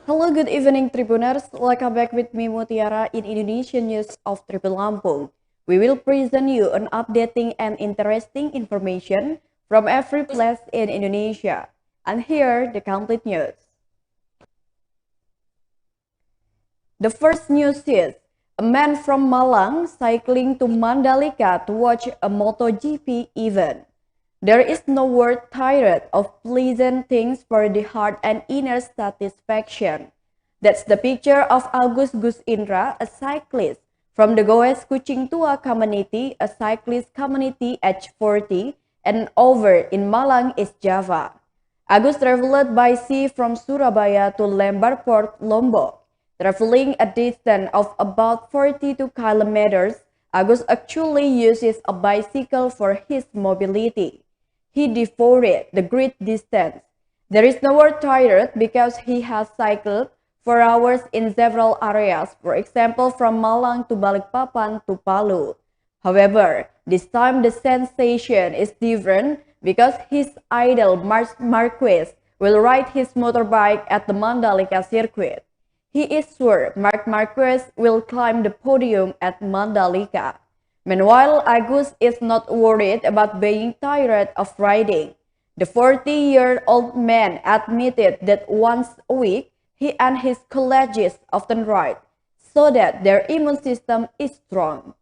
Hello, good evening, Tribuners. Welcome back with me, Mutiara, in Indonesian News of Tribun Lampung. We will present you an updating and interesting information from every place in Indonesia. And here, the complete news. The first news is, a man from Malang cycling to Mandalika to watch a MotoGP event. There is no word tired of pleasant things for the heart and inner satisfaction. That's the picture of Agus Gus Indra, a cyclist from the Goes Kucing Tua community, a cyclist community aged 40 and over in Malang, East Java. Agus traveled by sea from Surabaya to Lembar Port, Lombok. Traveling a distance of about 42 kilometers, Agus actually uses a bicycle for his mobility. He devoured the great distance. There is no word tired because he has cycled for hours in several areas, for example from Malang to Balikpapan to Palu. However, this time the sensation is different because his idol Marquez will ride his motorbike at the Mandalika circuit. He is sure Marc Marquez will climb the podium at Mandalika. Meanwhile, Agus is not worried about being tired of riding. The 40-year-old man admitted that once a week, he and his colleagues often ride, so that their immune system is strong.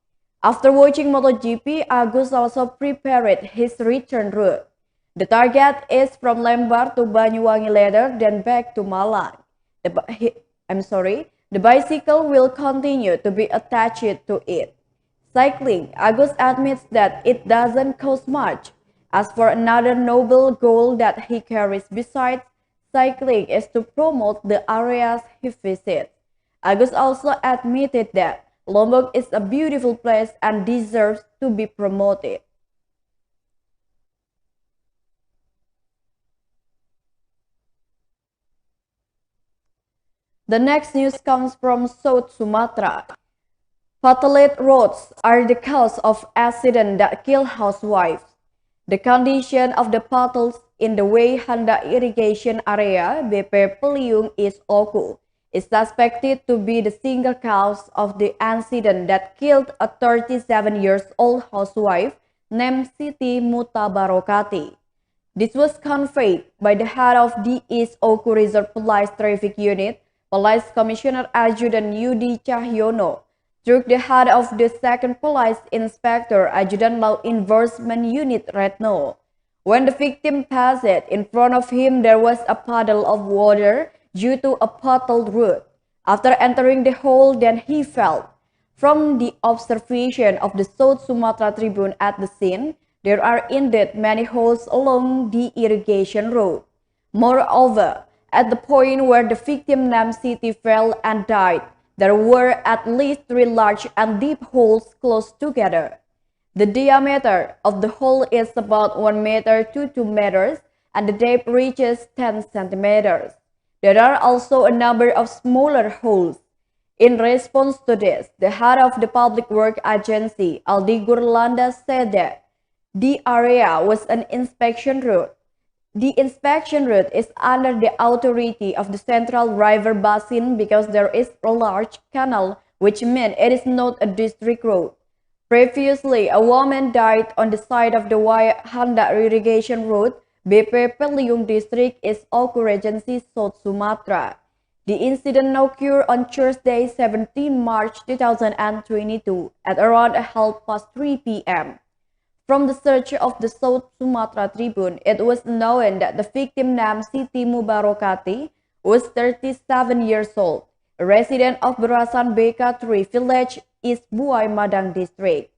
After watching MotoGP, Agus also prepared his return route. The target is from Lembar to Banyuwangi later, then back to Malang. The bicycle will continue to be attached to it. Cycling, Agus admits that it doesn't cost much. As for another noble goal that he carries besides cycling is to promote the areas he visits. Agus also admitted that Lombok is a beautiful place and deserves to be promoted. The next news comes from South Sumatra. Fatality roads are the cause of accidents that kill housewives. The condition of the potholes in the Wayhanda irrigation area, BP Peliung East Oku, is suspected to be the single cause of the incident that killed a 37-year-old housewife named Siti Mutabarokati. This was conveyed by the head of the East Oku Resort Police Traffic Unit, Police Commissioner Adjutant Yudi Cahyono, through the head of the 2nd Police Inspector Adjutant Law Enforcement Unit Retno. When the victim passed in front of him, there was a puddle of water due to a potholed road. After entering the hole, then he fell. From the observation of the South Sumatra Tribune at the scene, there are indeed many holes along the irrigation road. Moreover, at the point where the victim named Siti fell and died, there were at least 3 large and deep holes close together. The diameter of the hole is about 1 meter to 2 meters and the depth reaches 10 centimeters. There are also a number of smaller holes. In response to this, the head of the Public Works Agency, Aldi Gurlanda, said that the area was an inspection route. The inspection route is under the authority of the Central River Basin because there is a large canal, which means it is not a district road. Previously, a woman died on the side of the Wayhanda irrigation road, BP Peliung District, East Oku Regency, South Sumatra. The incident occurred on Thursday, 17 March 2022 at around 3:30 p.m. From the search of the South Sumatra Tribune, it was known that the victim named Siti Mubarokati was 37 years old, a resident of Berasan BK3 village, East Buai Madang district.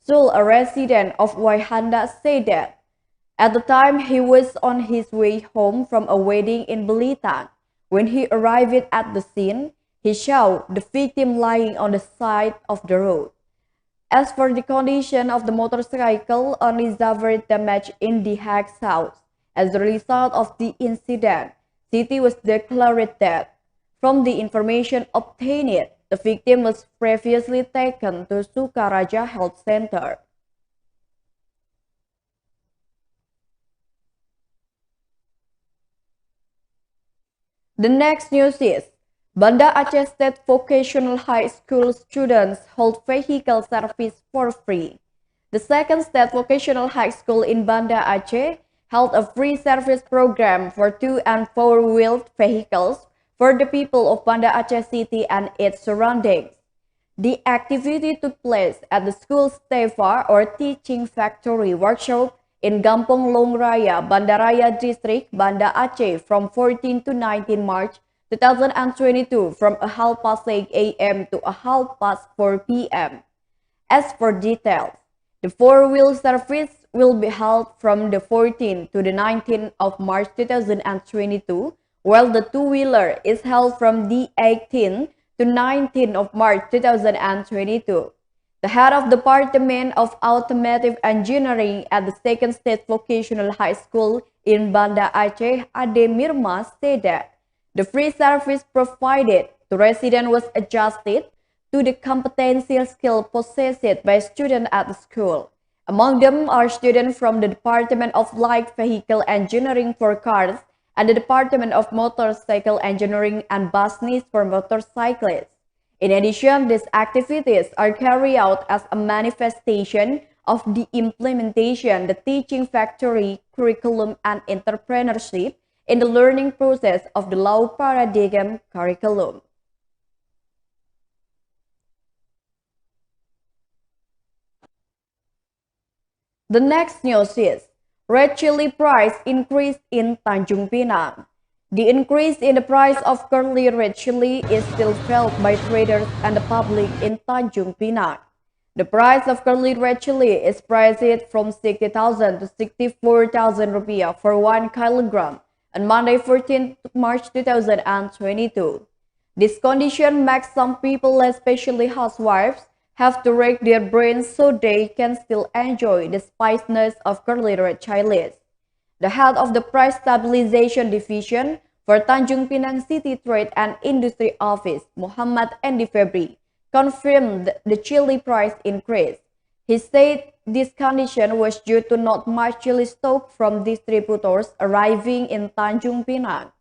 Sul, a resident of Wayhanda, said that at the time he was on his way home from a wedding in Belitang. When he arrived at the scene, he saw the victim lying on the side of the road. As for the condition of the motorcycle, only suffered damage in the exhaust. As a result of the incident, Siti was declared dead. From the information obtained, the victim was previously taken to Sukaraja Health Center. The next news is Banda Aceh State Vocational High School students hold vehicle service for free. The second state vocational high school in Banda Aceh held a free service program for 2- and 4-wheeled vehicles for the people of Banda Aceh City and its surroundings. The activity took place at the school's TEFA or Teaching Factory workshop in Gampong Long Raya, Bandaraya District, Banda Aceh from 14 to 19 March 2022 from 8:30 a.m. to 4:30 p.m. As for details, the 4-wheel service will be held from the 14th to the 19th of March 2022, while the 2-wheeler is held from the 18th to 19th of March 2022. The head of the Department of Automotive Engineering at the Second State Vocational High School in Banda Aceh, Ade Mirma, said that the free service provided to residents was adjusted to the competency skill possessed by students at the school. Among them are students from the Department of Light Vehicle Engineering for cars and the Department of Motorcycle Engineering and Business for motorcyclists. In addition, these activities are carried out as a manifestation of the implementation, the teaching factory, curriculum, and entrepreneurship in the learning process of the Law Paradigm curriculum. The next news is red chili price increase in Tanjung Pinang. The increase in the price of curly red chili is still felt by traders and the public in Tanjung Pinang. The price of curly red chili is priced from 60,000 to 64,000 rupiah for 1 kilogram on Monday 14 March 2022. This condition makes some people, especially housewives, have to rake their brains so they can still enjoy the spiciness of curly red chilies. The head of the Price Stabilization Division for Tanjung Pinang City Trade and Industry Office, Muhammad Endi Febri, confirmed the chili price increase. He said this condition was due to not much chili stock from distributors arriving in Tanjung Pinang.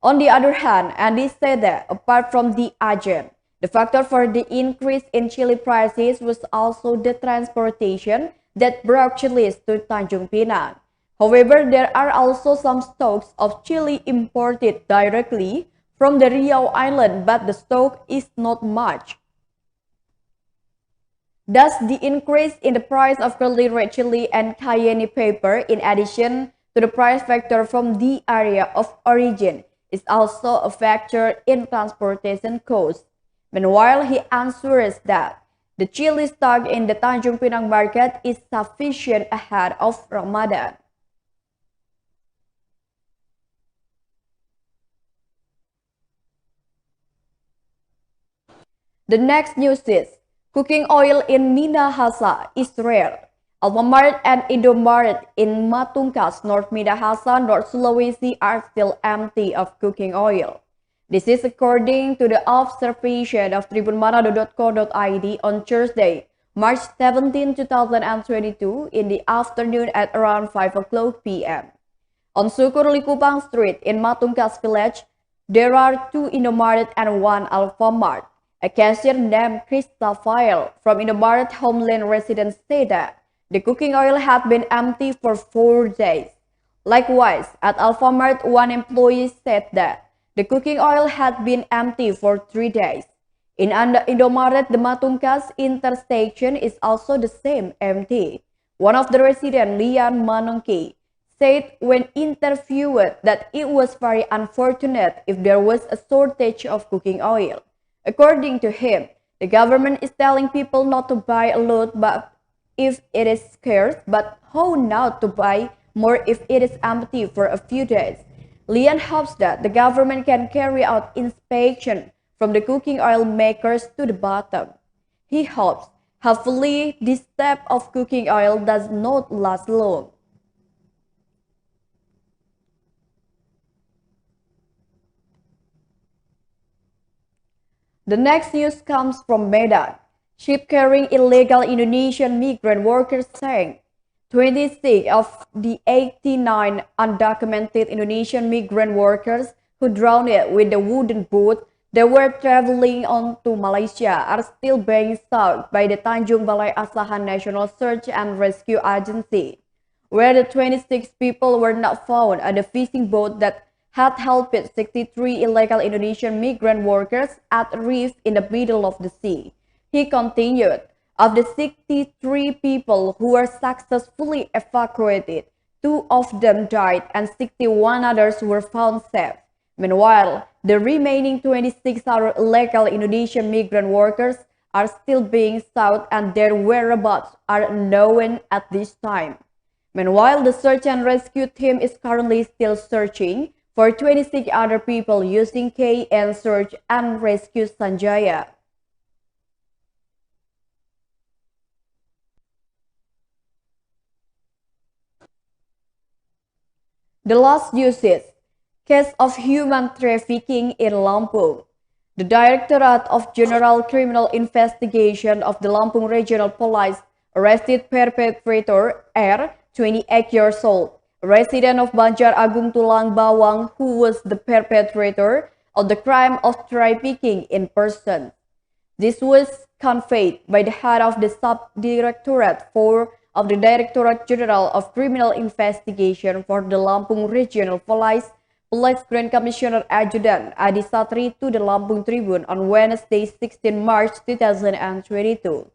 On the other hand, Andy said that apart from the agent, the factor for the increase in chili prices was also the transportation that brought chilies to Tanjung Pinang. However, there are also some stocks of chili imported directly from the Riau Island, but the stock is not much. Thus, the increase in the price of curly red chili and cayenne pepper, in addition to the price factor from the area of origin, is also a factor in transportation costs. Meanwhile, he answers that the chili stock in the Tanjung Pinang market is sufficient ahead of Ramadan. The next news is cooking oil in Minahasa is rare. Alfamart and Indomaret in Matungkas, North Minahasa, North Sulawesi are still empty of cooking oil. This is according to the observation of tribunmanado.co.id on Thursday, March 17, 2022 in the afternoon at around 5 o'clock p.m. On Sukur Likupang Street in Matungkas Village, there are 2 Indomaret and 1 Alfamart. A cashier named Christopher from Indomaret Homeland residence said that the cooking oil had been empty for 4 days. Likewise, at Alfamart, one employee said that the cooking oil had been empty for 3 days. In Indomaret, the Matungkas intersection is also the same empty. One of the residents, Lian Manongki, said when interviewed that it was very unfortunate if there was a shortage of cooking oil. According to him, the government is telling people not to buy a lot but if it is scarce, but how not to buy more if it is empty for a few days. Lian hopes that the government can carry out inspection from the cooking oil makers to the bottom. He hopes, hopefully, this step of cooking oil does not last long. The next news comes from Medan. Ship carrying illegal Indonesian migrant workers sank. 26 of the 89 undocumented Indonesian migrant workers who drowned with the wooden boat they were traveling on to Malaysia are still being sought by the Tanjung Balai Asahan National Search and Rescue Agency, where the 26 people were not found at the fishing boat that had helped 63 illegal Indonesian migrant workers at a reef in the middle of the sea. He continued, of the 63 people who were successfully evacuated, 2 of them died and 61 others were found safe. Meanwhile, the remaining 26 other illegal Indonesian migrant workers are still being sought and their whereabouts are unknown at this time. Meanwhile, the search and rescue team is currently still searching for 26 other people using KN Search and Rescue Sanjaya. The last uses. Case of human trafficking in Lampung. The Directorate of General Criminal Investigation of the Lampung Regional Police arrested perpetrator R, 28 years old, a resident of Banjar Agung Tulang Bawang, who was the perpetrator of the crime of trafficking in persons. This was conveyed by the head of the Subdirectorate 4 of the Directorate General of Criminal Investigation for the Lampung Regional Police, Police Grand Commissioner Adjutant Adi Satri to the Lampung Tribune on Wednesday, 16 March 2022.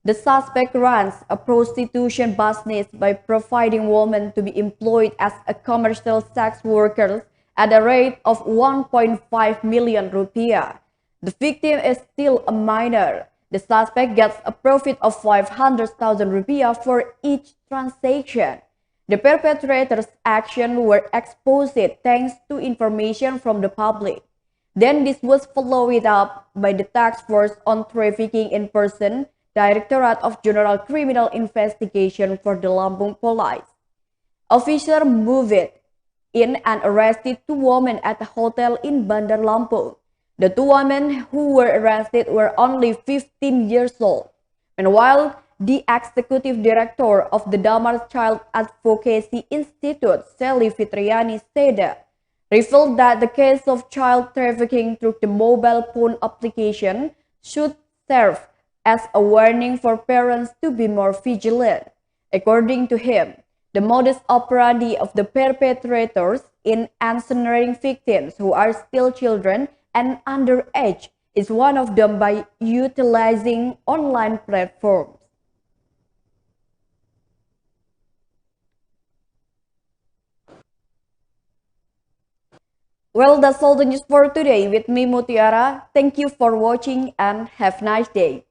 The suspect runs a prostitution business by providing women to be employed as a commercial sex workers at a rate of 1.5 million rupiah. The victim is still a minor. The suspect gets a profit of 500,000 rupiah for each transaction. The perpetrator's actions were exposed thanks to information from the public. Then this was followed up by the Task Force on Trafficking in Person, Directorate of General Criminal Investigation for the Lampung Police. Officers moved in and arrested 2 women at a hotel in Bandar Lampung. The 2 women who were arrested were only 15 years old. Meanwhile, the executive director of the Damar Child Advocacy Institute, Sally Fitriani, said, revealed that the case of child trafficking through the mobile phone application should serve as a warning for parents to be more vigilant. According to him, the modus operandi of the perpetrators in ensnaring victims who are still children and underage is one of them by utilizing online platforms. Well, that's all the news for today with me, Mutiara. Thank you for watching and have a nice day.